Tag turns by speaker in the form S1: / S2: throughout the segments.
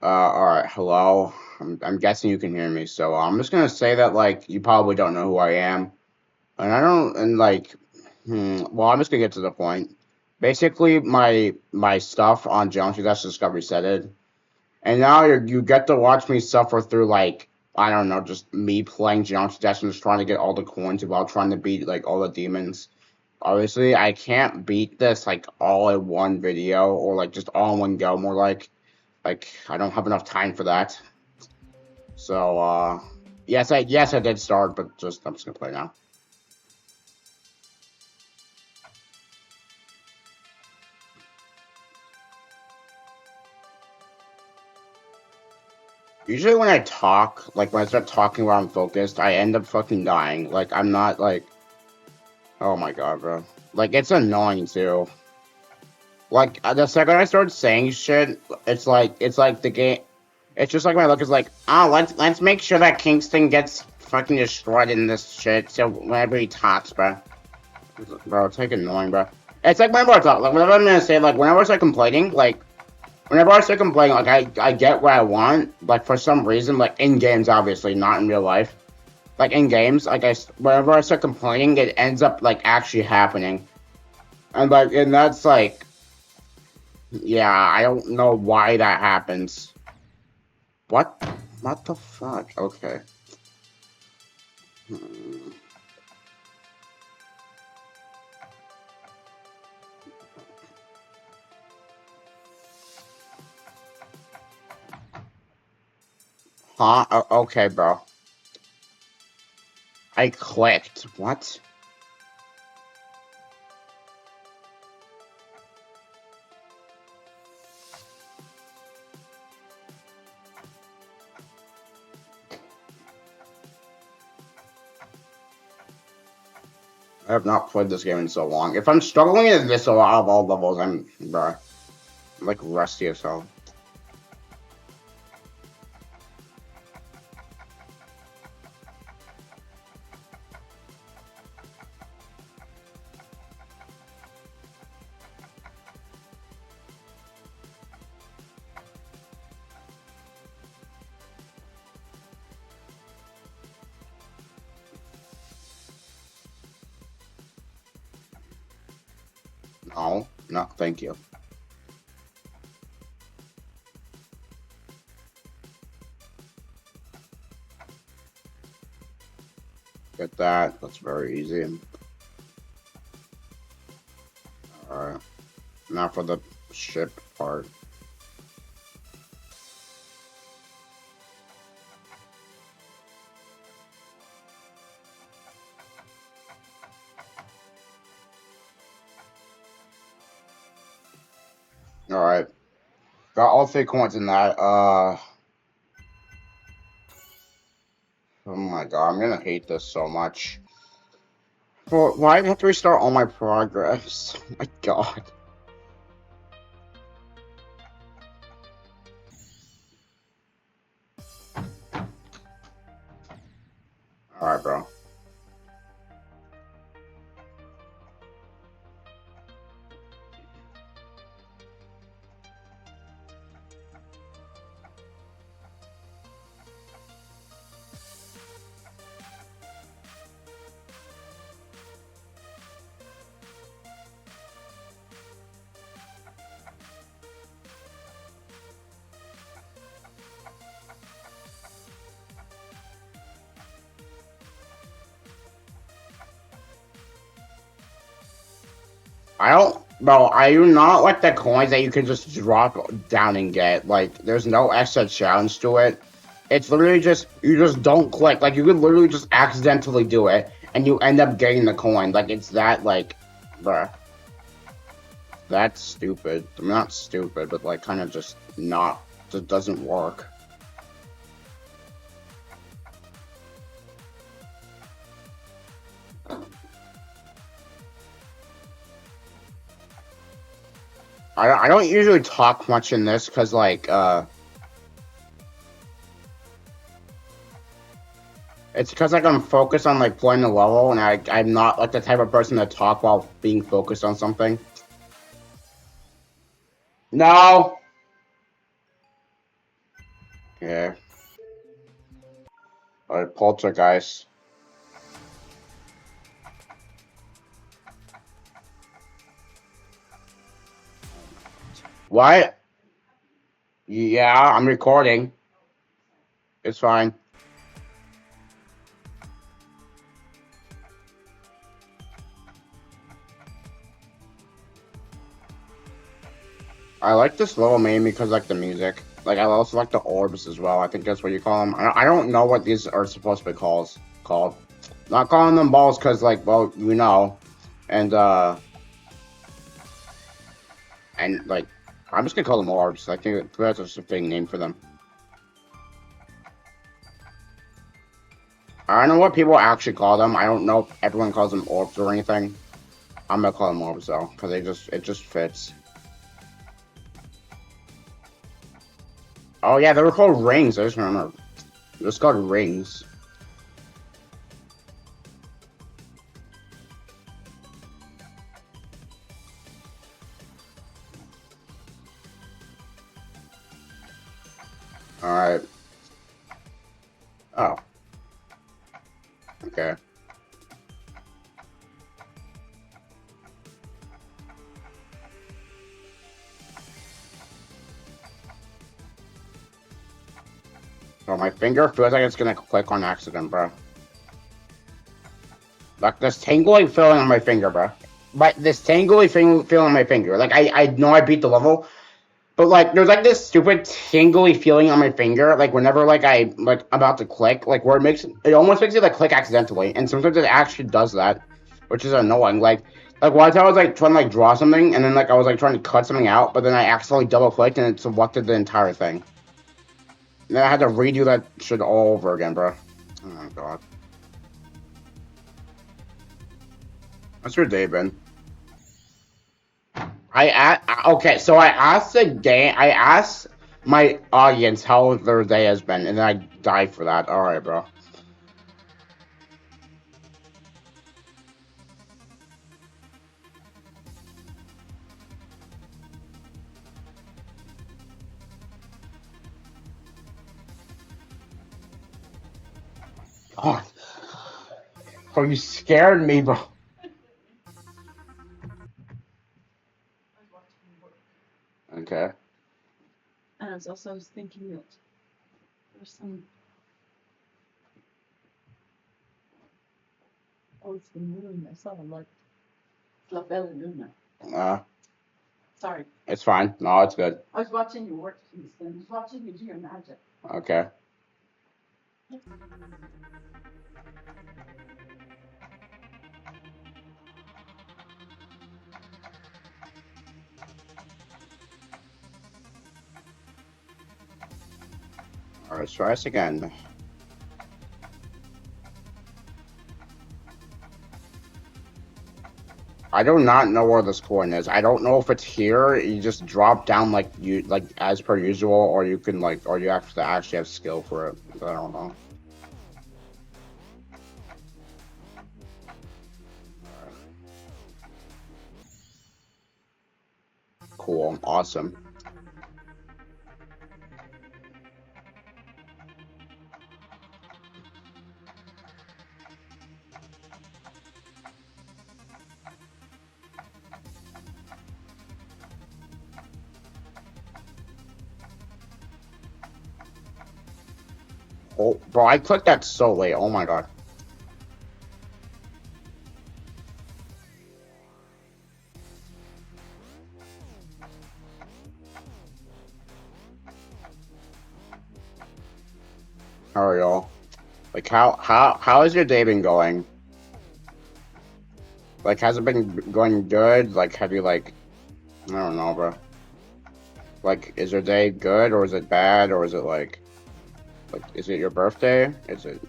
S1: Alright, hello. I'm guessing you can hear me, so I'm just gonna say that, like, you probably don't know who I am. And I don't, and like, well, I'm just gonna get to the point. Basically, my stuff on Geometry Dash Discovery said it. And now you get to watch me suffer through, like, I don't know, just me playing Geometry Dash and just trying to get all the coins while trying to beat, like, all the demons. Obviously, I can't beat this, like, all in one video, or, like, just all in one go, more like, I don't have enough time for that. So, yes, I did start, but I'm just gonna play now. Usually when I talk, like when I start talking where I'm focused, I end up fucking dying. Like I'm not like, oh my god, bro. Like it's annoying too. Like the second I start saying shit, it's like the game. It's just like my look is like, oh, let's make sure that Kingston gets fucking destroyed in this shit. So whenever he talks, bro, it's like annoying, bro. It's like whenever I talk, like whenever I'm gonna say, like whenever I start complaining, like whenever I start complaining, like I get what I want, like for some reason, like in games, obviously, not in real life. Like in games, whenever I start complaining, it ends up like actually happening, and that's like, yeah, I don't know why that happens. What? What the fuck? Okay. Hmm. Huh? Okay, bro. I clicked. What? I have not played this game in so long. If I'm struggling in this a lot of all levels, bruh, I'm like rusty as hell. No, no, thank you. Get that. That's very easy. Alright. Now for the ship part. Alright. Got all 3 coins in that. Oh my god, I'm gonna hate this so much. Why do I have to restart all my progress? Oh my god. Alright, bro. I don't, bro, I do not like the coins that you can just drop down and get. Like, there's no extra challenge to it. It's literally just, you just don't click. Like, you could literally just accidentally do it, and you end up getting the coin. Like, it's that, like, bruh. That's stupid. I'm not stupid, but, like, kind of just not, just doesn't work. I don't usually talk much in this, because, like, it's because like I'm focused on like playing the level, and I'm not like the type of person to talk while being focused on something. No. Yeah. Alright, poltergeist. What? Yeah, I'm recording. It's fine. I like this little main because like the music. Like I also like the orbs as well. I think that's what you call them. I don't know what these are supposed to be called. Not calling them balls because like well you know, and like I'm just gonna call them orbs. I think that's just a fitting name for them. I don't know what people actually call them. I don't know if everyone calls them orbs or anything. I'm gonna call them orbs though because it just fits. Oh yeah, they were called rings. I just remember. They're just called rings. All right. Oh. Okay. Oh, my finger feels like it's gonna click on accident, bro. Like this tingling feeling on my finger, bro. But this tingly feeling on my finger. Like I know I beat the level, but like there's like this stupid tingly feeling on my finger. Like whenever like I like about to click, like where it almost makes it like click accidentally, and sometimes it actually does that, which is annoying. Like one time I was like trying to like draw something, and then like I was like trying to cut something out, but then I accidentally double clicked and it selected the entire thing. And then I had to redo that shit all over again, bro. Oh my god. What's your day been? Okay, so I asked my audience how their day has been, and then I died for that. All right, bro. God, oh, you scared me, bro. Okay.
S2: And I was also thinking that there's some. Oh, it's the moon. I saw the light. La Bella Luna.
S1: Uh,
S2: Sorry.
S1: it's fine. No, it's good.
S2: I was watching your work piece and I was watching you do your magic.
S1: Okay. All right, let's try this again. I do not know where this coin is. I don't know if it's here. You just drop down like as per usual, or you can like or you actually have skill for it. I don't know. Cool. Awesome. Oh, bro, I clicked that so late. Oh my god. How are y'all? Like, how has your day been going? Like, has it been going good? Like, have you like, I don't know, bro. Like, is your day good or is it bad or is it like, is it your birthday? Is it?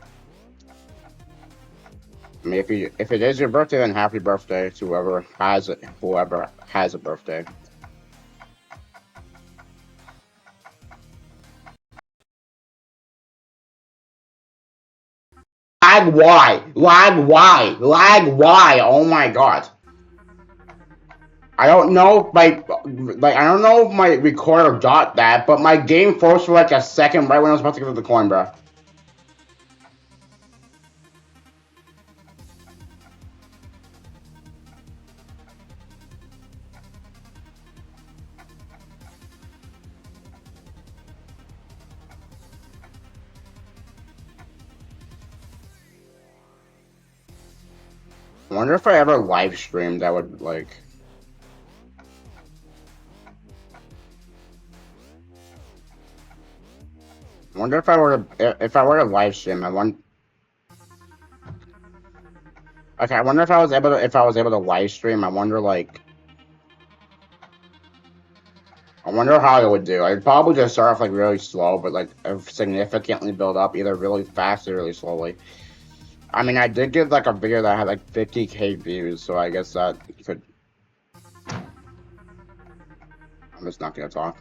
S1: I mean, if it is your birthday, then happy birthday to whoever has it, whoever has a birthday. Lag why? Lag why? Lag why? Oh my god. I don't know if I don't know if my recorder got that, but my game froze for like a second right when I was about to get to the coin, bro. I wonder if I ever live streamed, I would like. I wonder if I were to live stream. I want. Okay, I wonder if I was able to live stream. I wonder like. I wonder how it would do. I'd probably just start off like really slow, but like significantly build up either really fast or really slowly. I mean, I did get like a video that had like 50K views, so I guess that could. I'm just not gonna talk.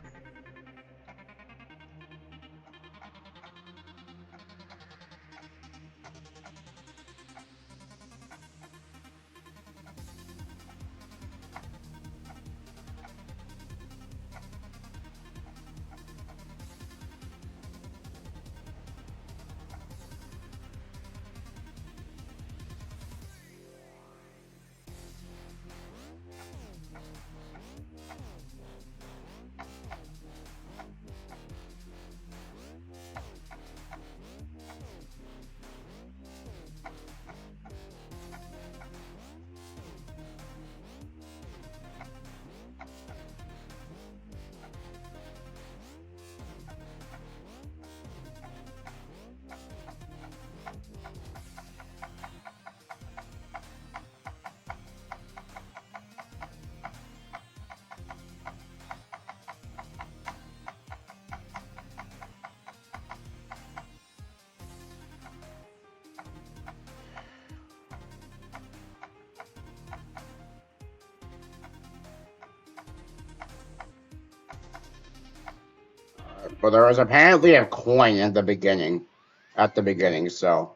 S1: But there was apparently a coin at the beginning. So.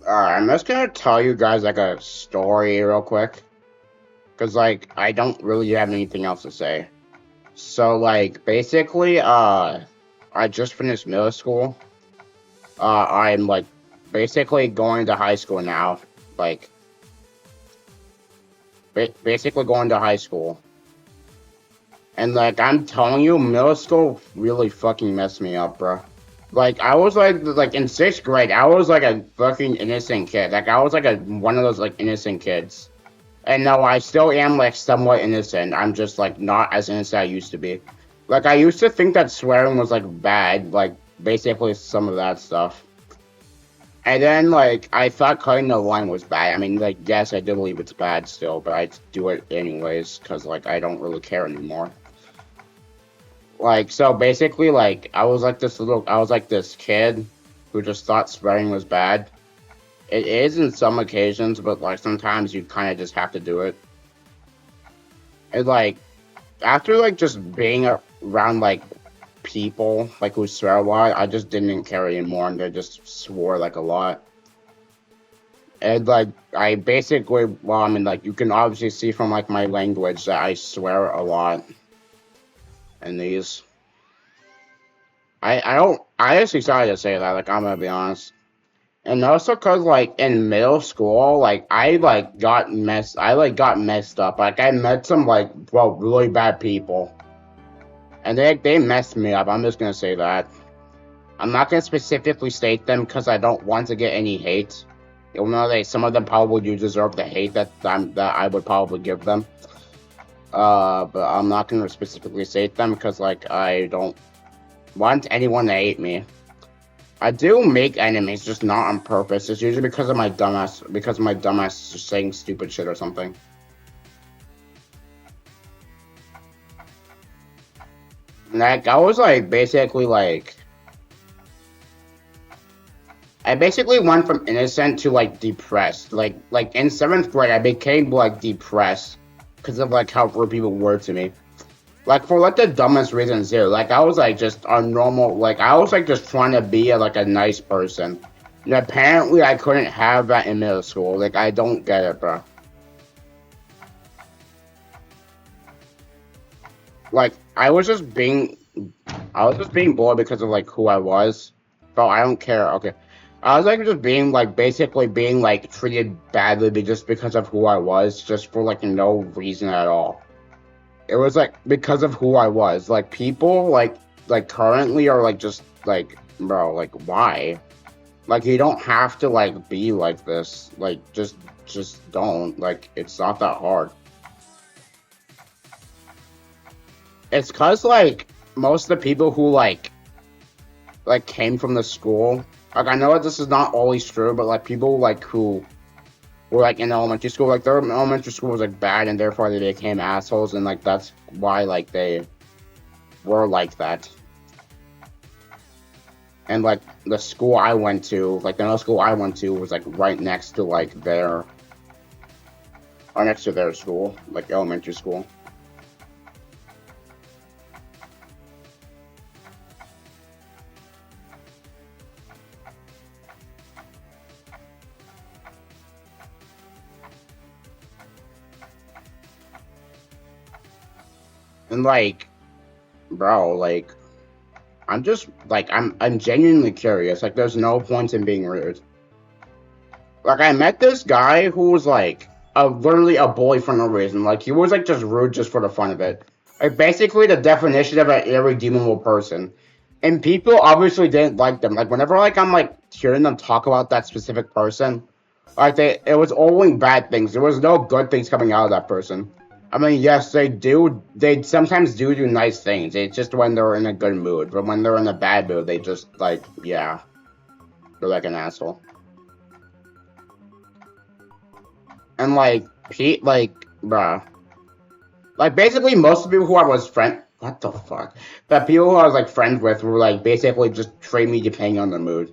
S1: Alright, I'm just gonna tell you guys like a story real quick. Cause like, I don't really have anything else to say. So like, basically, I just finished middle school. I'm like, basically going to high school now. Like, basically going to high school. And like, I'm telling you, middle school really fucking messed me up, bro. Like I was like in sixth grade, I was like a fucking innocent kid. Like I was like a one of those like innocent kids. And no, I still am like somewhat innocent. I'm just like not as innocent as I used to be. Like I used to think that swearing was like bad, like basically some of that stuff. And then like I thought cutting the line was bad. I mean, like yes, I do believe it's bad still, but I do it anyways because like I don't really care anymore. Like so basically like I was like this kid who just thought swearing was bad. It is in some occasions, but like sometimes you kind of just have to do it. And like after like just being around like people like who swear a lot, I just didn't care anymore, and they just swore like a lot. And like I basically, well, I mean, like you can obviously see from like my language that I swear a lot in these. I don't. I just excited to say that. Like I'm gonna be honest. And also cause like in middle school, like I like got messed up. Like I met some like well really bad people, and they messed me up. I'm just gonna say that. I'm not gonna specifically state them because I don't want to get any hate. Even though some of them probably do deserve the hate that I would probably give them. But I'm not gonna specifically state them because like I don't want anyone to hate me. I do make enemies, just not on purpose. It's usually because of my dumbass just saying stupid shit or something. Like I was like basically like I basically went from innocent to like depressed. Like in seventh grade, I became like depressed because of like how rude people were to me. Like for like the dumbest reasons here. Like I was like just a normal like I was like just trying to be like a nice person. And apparently I couldn't have that in middle school. Like I don't get it, bro. Like I was just being bored because of like who I was. Bro, I don't care. Okay. I was like just being like basically being like treated badly just because of who I was, just for like no reason at all. It was like because of who I was. Like people like currently are like just like bro, like why? Like you don't have to like be like this. Like just don't. Like it's not that hard. It's cause like most of the people who like came from the school. Like I know that this is not always true, but like people like who were like in elementary school, like their elementary school was like bad, and therefore they became assholes, and like that's why like they were like that. And like the school I went to, like the middle school I went to, was like right next to like their, or next to their school, like elementary school. And like, bro, like I'm just like I'm genuinely curious. Like there's no point in being rude. Like I met this guy who was like literally a bully for no reason. Like he was like just rude just for the fun of it. Like basically the definition of an irredeemable person. And people obviously didn't like them. Like whenever like I'm like hearing them talk about that specific person, like it was only bad things. There was no good things coming out of that person. I mean, yes, they do. They sometimes do nice things. It's just when they're in a good mood. But when they're in a bad mood, they just like yeah, they're like an asshole. And like Pete, like bruh, like basically most of the people who I was friend, what the fuck? The people who I was like friends with were like basically just trade me depending on the mood.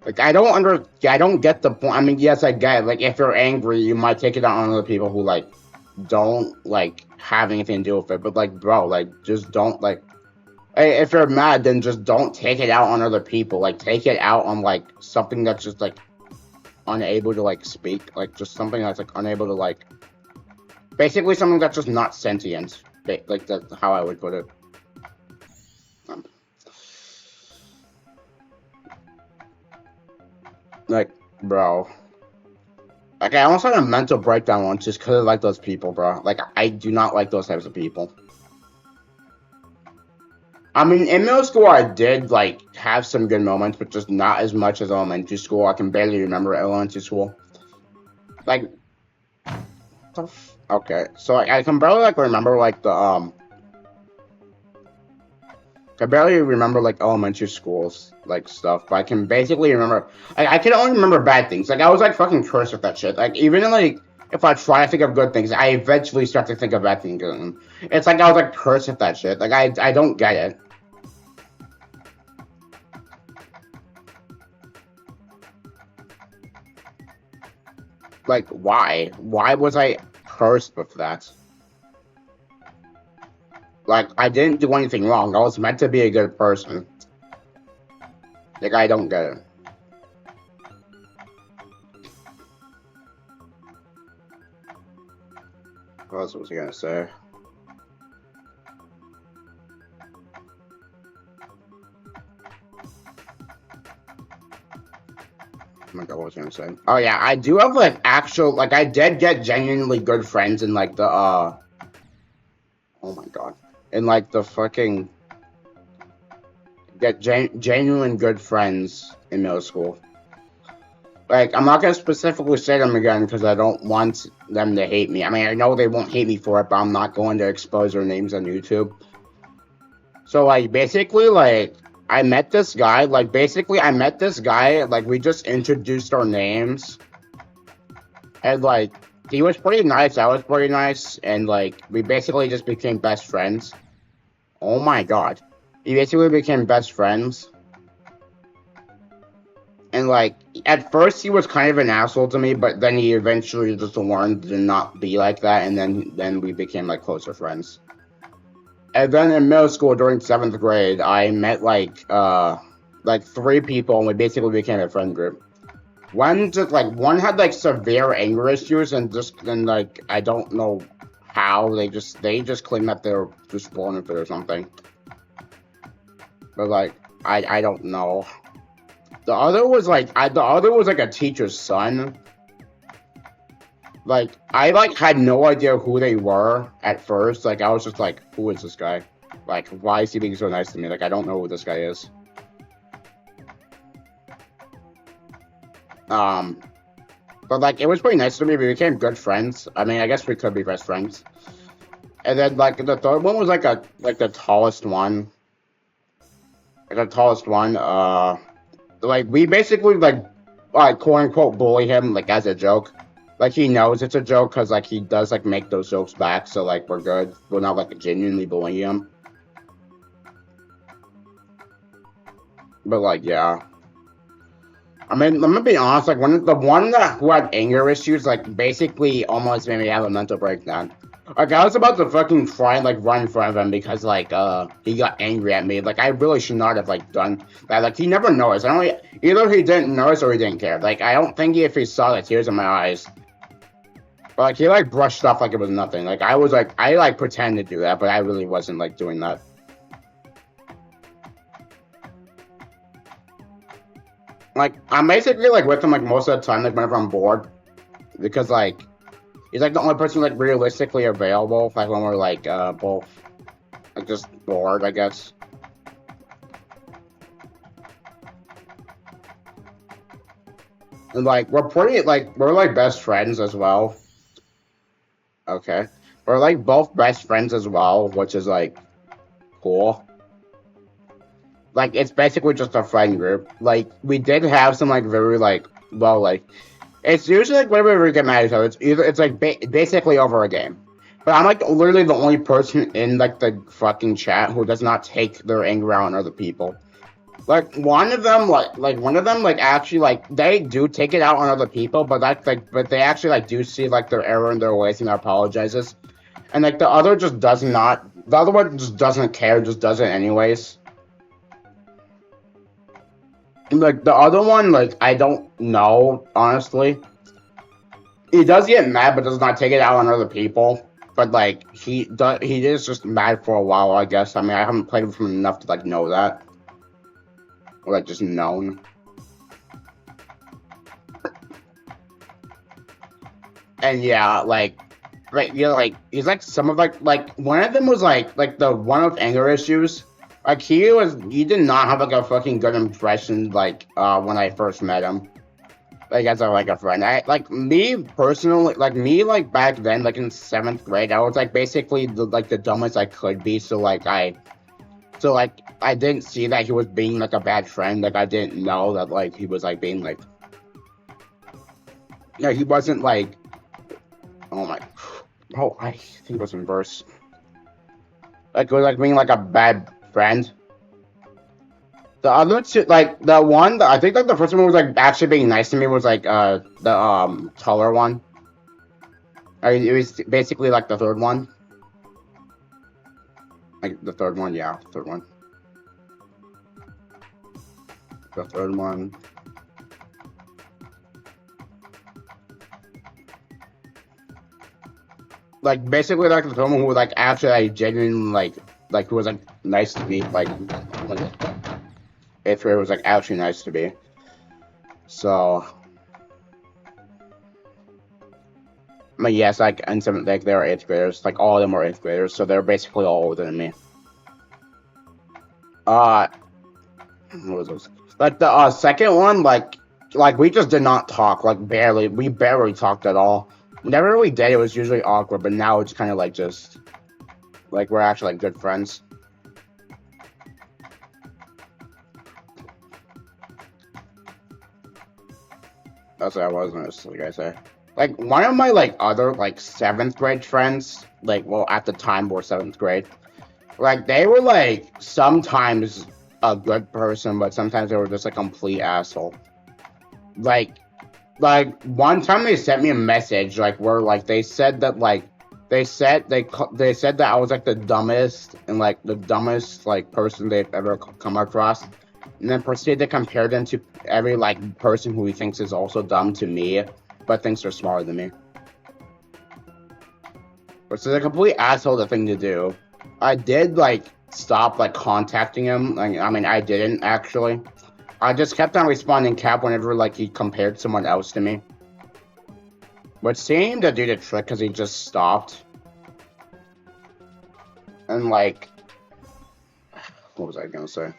S1: Like I don't get the point. I mean, yes, I get it. Like if you're angry, you might take it out on other people who like don't like have anything to do with it. But like, bro, like just don't like. If you're mad, then just don't take it out on other people. Like take it out on like something that's just like unable to like speak. Like just something that's like unable to like. Basically, something that's just not sentient. Like that's how I would put it. Um, like, bro. Like, I almost had a mental breakdown once just because I like those people, bro. Like, I do not like those types of people. I mean, in middle school, I did, like, have some good moments, but just not as much as elementary school. I can barely remember elementary school. Like, okay. So, like, I can barely, like, remember, like, I barely remember, like, elementary schools, like, stuff. But I can basically remember, like, I can only remember bad things. Like, I was, like, fucking cursed with that shit. Like, even, like, if I try to think of good things, I eventually start to think of bad things. It's like I was, like, cursed with that shit. Like, I don't get it. Like, why? Why was I cursed with that? Like, I didn't do anything wrong. I was meant to be a good person. Like, I don't get it. What else was I gonna say? Oh my god, what was I gonna say? Oh yeah, I do have like actual like I did get genuinely good friends in like the oh my god. In like the fucking get genuine good friends in middle school. Like I'm not gonna specifically say them again because I don't want them to hate me. I mean I know they won't hate me for it, but I'm not going to expose their names on YouTube. So like basically like I met this guy, like basically I met this guy, like we just introduced our names and like he was pretty nice, I was pretty nice, and like we basically just became best friends. Oh my god. We basically became best friends. And like at first he was kind of an asshole to me, but then he eventually just learned to not be like that, and then we became like closer friends. And then in middle school during 7th grade, I met like 3 people, and we basically became a friend group. One had like severe anger issues, and like I don't know how they just claimed that they were just born with it or something. But like I don't know. The other was like a teacher's son. Like I like had no idea who they were at first. Like I was just like, who is this guy? Like why is he being so nice to me? Like I don't know who this guy is. Um, but like it was pretty nice to me. We became good friends. I mean, I guess we could be best friends. And then like the third one was like the tallest one. The tallest one. Like we basically like quote unquote bully him like as a joke. Like he knows it's a joke because like he does like make those jokes back. So like we're good. We're not like genuinely bullying him. But like yeah. I mean, I'm gonna be honest. Like the one who had anger issues, like basically almost made me have a mental breakdown. Like I was about to fucking try and like run in front of him because like he got angry at me. Like I really should not have like done that. Like he never noticed. I don't either he didn't notice or he didn't care. Like I don't think if he saw the tears in my eyes. But like he like brushed off like it was nothing. Like I like pretended to do that, but I really wasn't like doing that. Like I'm basically like with him like most of the time, like whenever I'm bored, because like he's like the only person like realistically available, like when we're like both like just bored, I guess. And like we're like best friends as well. Okay, we're like both best friends as well, which is like cool. Like it's basically just a friend group. Like we did have some like very like well like it's usually like whenever we get mad at each other, it's like basically over a game. But I'm like literally the only person in like the fucking chat who does not take their anger out on other people. Like one of them like actually like they do take it out on other people, but that's like but they actually like do see like their error in their ways and apologizes. And like the other just does not. The other one just doesn't care, just does it anyways. Like the other one, like I don't know honestly. He does get mad, but does not take it out on other people. But like he is just mad for a while, I guess. I mean, I haven't played with him enough to like know that, or like just known. And yeah, like you know, like he's like some of like one of them was like the one with anger issues. Like he did not have like a fucking good impression like when I first met him. Like as a friend. I like me personally like me like back then, like in 7th grade, I was like basically the dumbest I could be, so like I didn't see that he was being like a bad friend. Like I didn't know that like he was like being like yeah, he wasn't like oh my oh I think it was in verse. Like it was like being like a bad friend. The other two, like the one that I think like the first one was like actually being nice to me was like the taller one. I mean, it was basically like the third one. Like the third one, yeah, third one. The third one. Like basically like the third one who was like actually like genuinely like who was like nice to me like if it was like actually nice to me. So but yes, like and some like they were 8th graders, like all of them were 8th graders, so they're basically all older than me. Uh what was those? Like the second one, like we just did not talk, like barely. We barely talked at all. Whenever we did, it was usually awkward, but now it's kind of like just like we're actually like good friends. That's what I was gonna say. Like one of my like other like 7th grade friends, like well at the time were 7th grade. Like they were like sometimes a good person, but sometimes they were just a complete asshole. Like one time they sent me a message like where like they said that like they said that I was like the dumbest and like the dumbest like person they've ever come across, and then proceed to compare them to every like person who he thinks is also dumb to me, but thinks they're smarter than me. Which is a complete asshole thing to do. I did like stop like contacting him. Like, I mean, I didn't actually. I just kept on responding cap whenever like he compared someone else to me. Which seemed to do the trick because he just stopped. And like, what was I gonna say?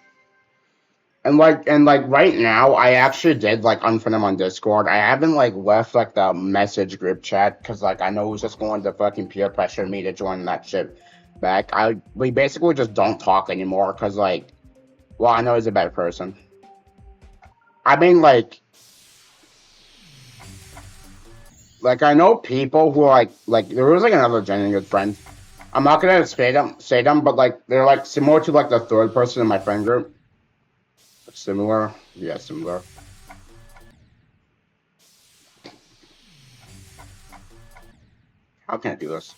S1: And like right now, I actually did like unfriend him on Discord. I haven't like left like the message group chat because like I know it was just going to fucking peer pressure me to join that shit back. We basically just don't talk anymore because like, well, I know he's a better person. I mean like I know people who are like there was like another genuine good friend. I'm not gonna say them, but like they're like similar to like the third person in my friend group. Similar, yeah, similar. How can I do this?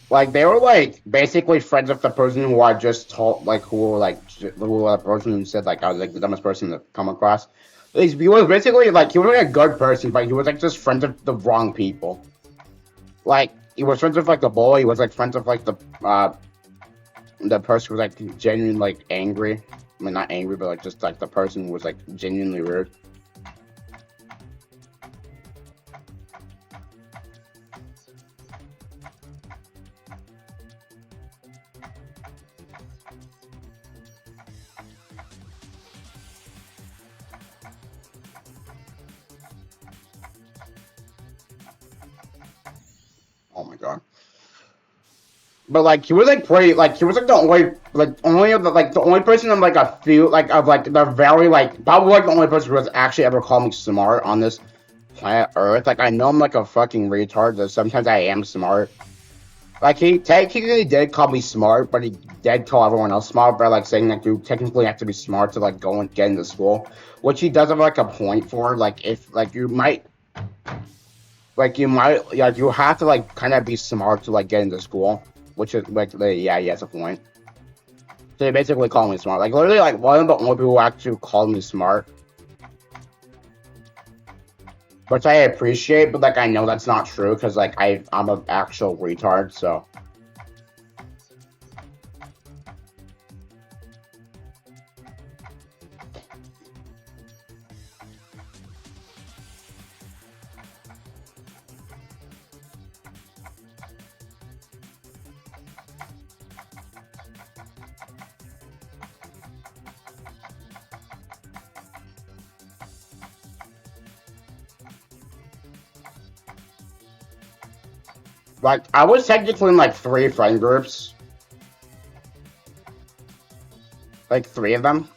S1: Like they were like basically friends with the person who I just told, like who were like who were the person who said like I was like the dumbest person to come across. He was basically like he was like a good person, but he was like just friends with the wrong people. Like he was friends with like the boy. He was like friends with like the person who was like genuinely like angry. I mean not angry, but like just like the person who was like genuinely rude. Oh my god. But like he was like pretty like he was like the only like only of the like the only person of like a few like of like the very like probably like the only person who has actually ever called me smart on this planet Earth. Like I know I'm like a fucking retard, but sometimes I am smart. Like he technically did call me smart, but he did call everyone else smart by like saying that you technically have to be smart to like go and get into school. Which he does have like a point for. Like if like you might like you have to like kind of be smart to like get into school. Which is like yeah, he has a point. So they basically call me smart. Like literally like one of the only people who actually called me smart. Which I appreciate, but like I know that's not true because like I'm an actual retard, so like I was technically in like 3 friend groups. Like 3 of them.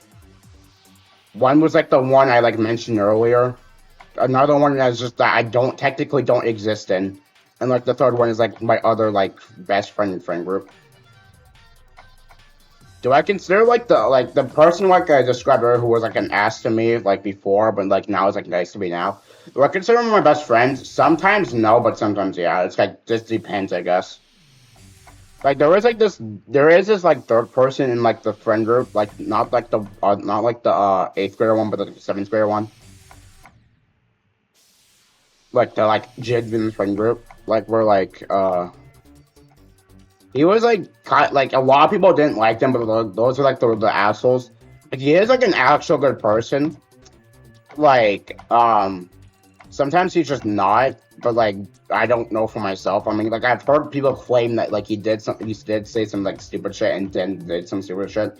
S1: One was like the one I like mentioned earlier. Another one is just that I don't exist in. And like the third one is like my other like best friend group. Do I consider like the person like I described earlier who was like an ass to me like before, but like now is like nice to me now? Do I consider them my best friends? Sometimes no, but sometimes yeah. It's like just depends, I guess. Like there is this like third person in like the friend group, like not like the 8th grader one, but the 7th grader one. Like the like genuine friend group, like we're like he was like a lot of people didn't like him, but those are like the assholes. Like he is like an actual good person. Like sometimes he's just not, but like I don't know for myself. I mean, like I've heard people claim that like he did say some like stupid shit and then did some stupid shit.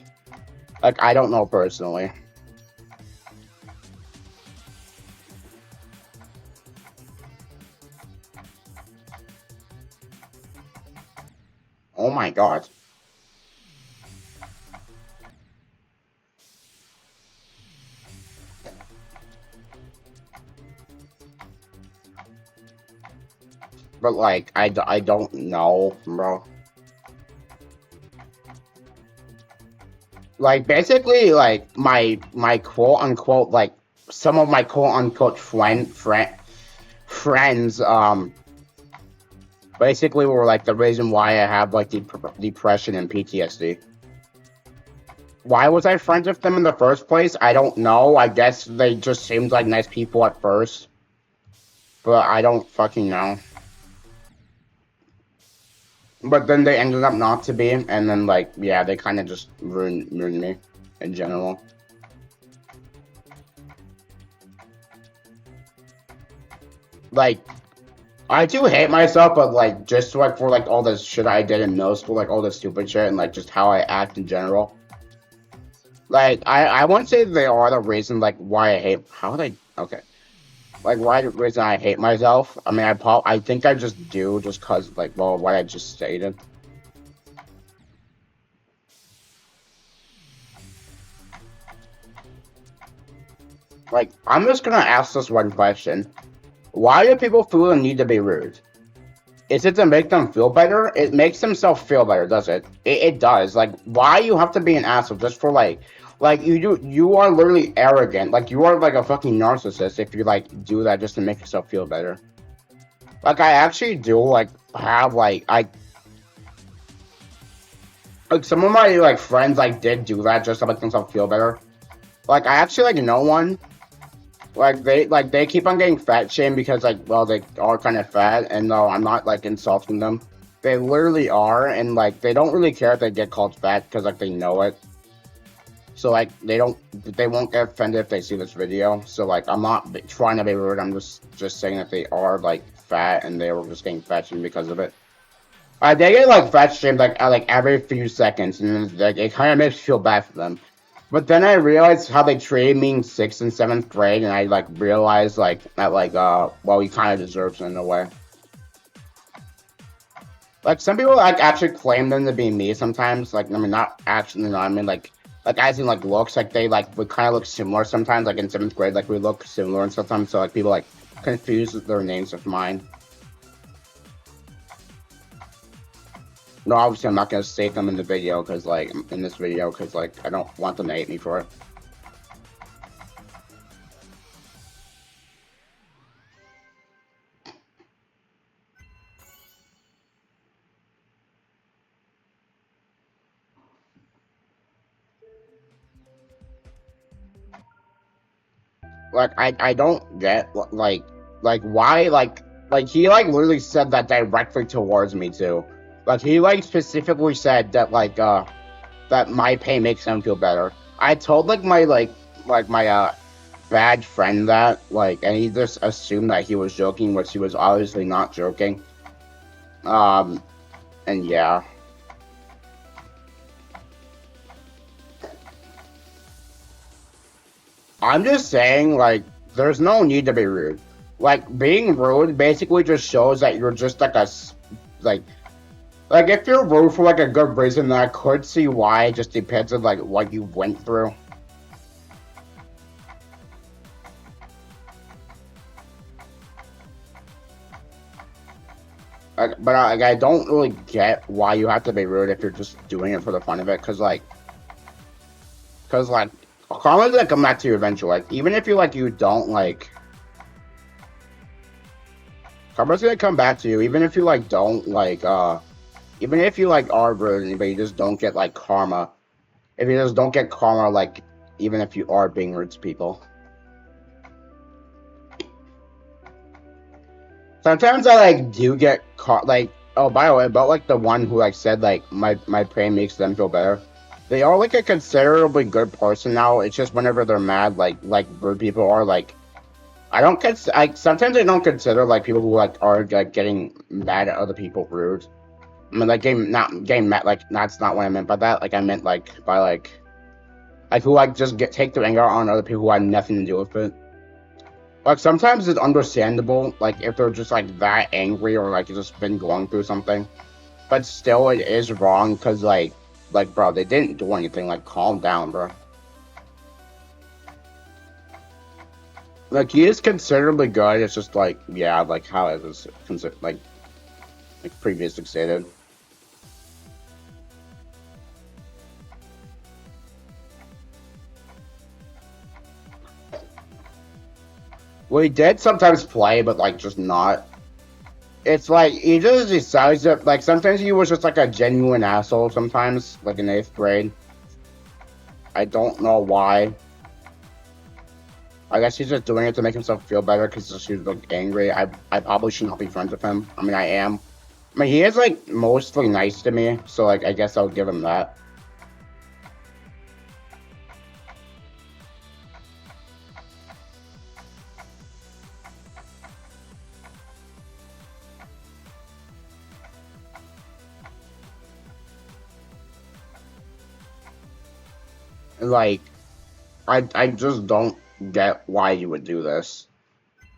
S1: Like I don't know personally. Oh my god. But like I don't know, bro. Like basically like my quote unquote like some of my quote unquote friends Basically, were like the reason why I have like depression and PTSD. Why was I friends with them in the first place? I don't know. I guess they just seemed like nice people at first, but I don't fucking know. But then they ended up not to be, and then like yeah, they kind of just ruined me in general. Like I do hate myself, but like just like for like all the shit I did in middle school, like all the stupid shit, and like just how I act in general. Like I wouldn't say they are the reason like why I hate. How would I? Okay, like why the reason I hate myself. I mean, I think I just do just cause like well what I just stated. Like I'm just gonna ask this one question: why do people feel the need to be rude? Is it to make them feel better? It makes themselves feel better, does it? It does. Like, why you have to be an asshole just for like you are literally arrogant. Like you are like a fucking narcissist if you like do that just to make yourself feel better. Like I actually do like have like some of my like friends like did do that just to make themselves feel better. Like I actually like know one. Like they keep on getting fat shamed because like well they are kind of fat and no I'm not like insulting them. They literally are and like they don't really care if they get called fat because like they know it. So like they won't get offended if they see this video. So like I'm not trying to be rude. I'm just saying that they are like fat and they were just getting fat shamed because of it. They get like fat shamed like every few seconds and like it kind of makes me feel bad for them. But then I realized how they treated me in 6th and 7th grade, and I like realized like that like well he kind of deserves it in a way. Like some people like actually claim them to be me sometimes. Like I mean not actually, no, I mean like as in like looks like they like would kind of look similar sometimes. Like in 7th grade, like we look similar and sometimes. So like people like confuse their names with mine. No, obviously I'm not gonna state them in the video because like in this video because like I don't want them to hate me for it. Like I don't get like why like he like literally said that directly towards me too. Like he like specifically said that that my pain makes him feel better. I told like my bad friend that like and he just assumed that he was joking, which he was obviously not joking. Um and yeah. I'm just saying, like, there's no need to be rude. Like, being rude basically just shows that you're just like like, like if you're rude for like a good reason, then I could see why. It just depends on like what you went through. But like, I don't really get why you have to be rude if you're just doing it for the fun of it. Cause like, karma's gonna come back to you eventually. Like, even if you like you don't like. Karma's gonna come back to you, even if you like don't like even if you like are rude, but you just don't get like karma. If you just don't get karma, like even if you are being rude to people. Sometimes I like do get caught like oh by the way, about like the one who like said like my pain makes them feel better. They are like a considerably good person now. It's just whenever they're mad, like rude people are like I don't I sometimes I don't consider like people who like are like getting mad at other people rude. I mean, like getting mad. Like that's not what I meant by that. Like I meant like by like who like just take their anger on other people who had nothing to do with it. Like sometimes it's understandable. Like if they're just like that angry or like just been going through something, but still it is wrong because like bro, they didn't do anything. Like calm down, bro. Like he is considerably good. It's just like yeah, like how it was considered like previously stated. Well, he did sometimes play, but like just not. It's like he just decides that like sometimes he was just like a genuine asshole sometimes, like in eighth grade. I don't know why. I guess he's just doing it to make himself feel better because she's like angry. I probably should not be friends with him. I mean I am. I mean he is like mostly nice to me, so like I guess I'll give him that. Like I just don't get why you would do this.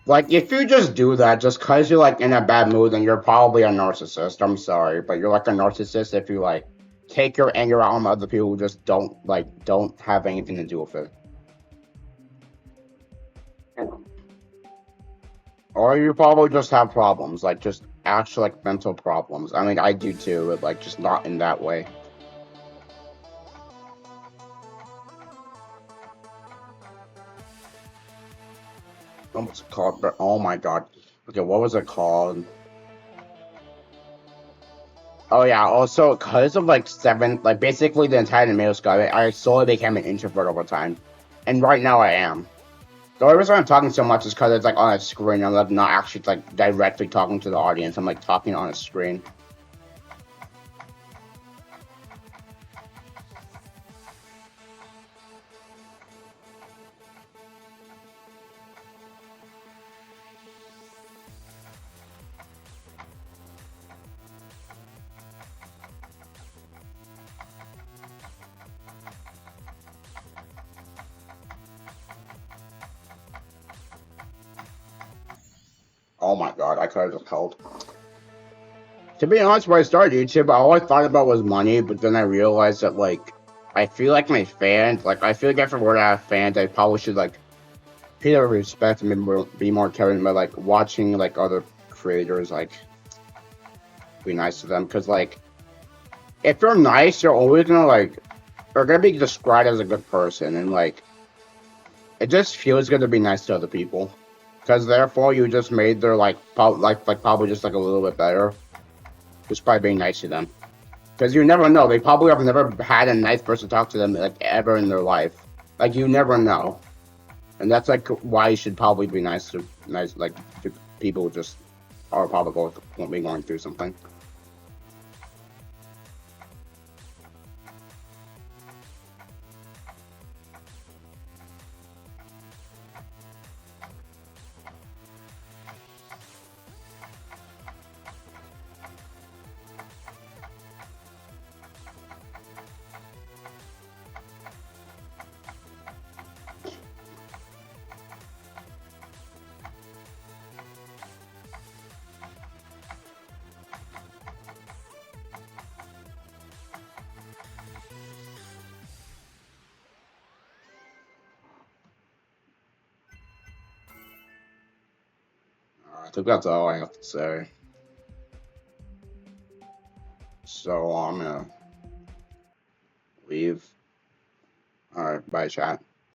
S1: Like, if you just do that just because you're, like, in a bad mood, then you're probably a narcissist. I'm sorry, but you're, like, a narcissist if you, like, take your anger out on other people who just don't have anything to do with it. Or you probably just have problems, like, just actual, like, mental problems. I mean, I do too, but, like, just not in that way. What was it called? But, oh my god. Okay, what was it called? Oh yeah, also because of like like basically the entire middle school, I slowly became an introvert over time, and right now I am. The only reason I'm talking so much is because it's like on a screen. I'm like not actually like directly talking to the audience. I'm like talking on a screen. Oh my god, I could have just told. To be honest, when I started YouTube, all I thought about was money, but then I realized that like I feel like my fans, like I feel like if I were to have fans, I probably should like pay their respect and be more caring by like watching like other creators like be nice to them because like if you're nice, you're always gonna like you're gonna be described as a good person, and like it just feels good to be nice to other people, because therefore you just made their like probably just like a little bit better just by being nice to them. Because you never know, they probably have never had a nice person talk to them like ever in their life. Like you never know, and that's like why you should probably be nice like to people who just are probably going through something. I think that's all I have to say. So I'm gonna leave. All right, bye, chat.